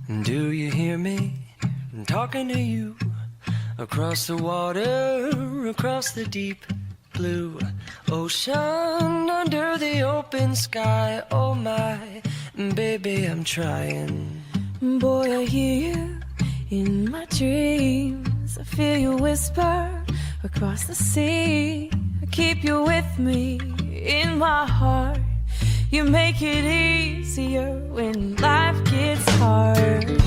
Do you hear me? I'm talking to you. Across the water, across the deep blue ocean, under the open sky. Oh my, baby, I'm trying. Boy, I hear you in my dreams. I feel you whisper across the sea. I keep you with me in my heart. You make it easier when life gets hard.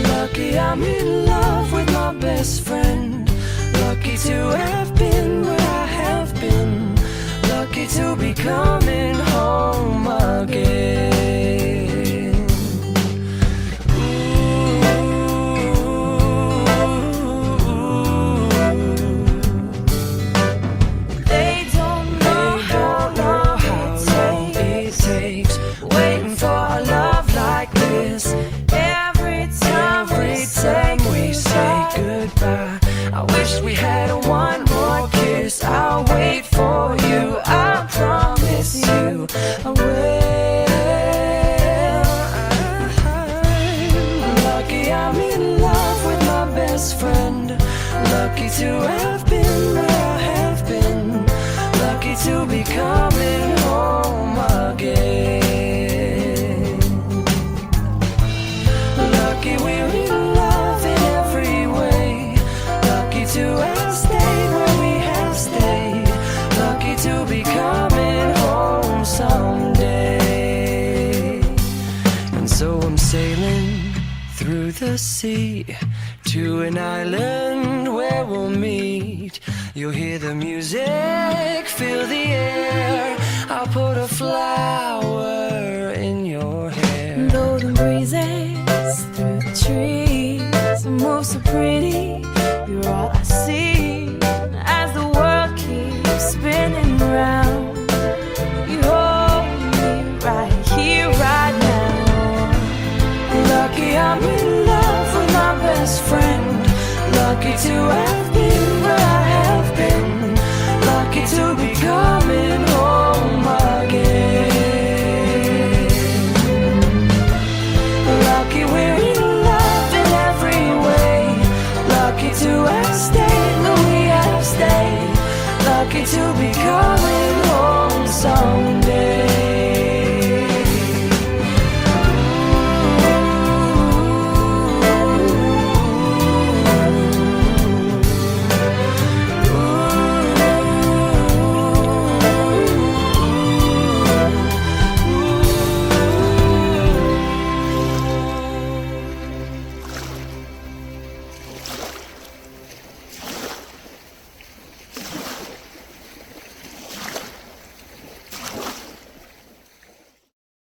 Lucky I'm in love with my best friend. Lucky to have been where I have been. Lucky to be coming home again. They don't know how long it takes waiting for a love like this. every time We say goodbye. I wish we had one more kiss. I'll wait for you. I promise you I will. I'm lucky I'm in love with my best friend. Lucky to have been where I have been. Lucky to be coming home again. Lucky we're in love in every way. Lucky to have stayed where we have stayed. Lucky to be coming home someday. And so I'm sailing through the sea to an island where we'll meet. You'll hear the music, feel the air. I'll put a flower in your hair. golden breezes through the trees move so pretty. You're all I see as the world keeps spinning round. You hold me right here, right now. Lucky I'm in love with my best friend. Lucky to have been where I have been. Lucky to be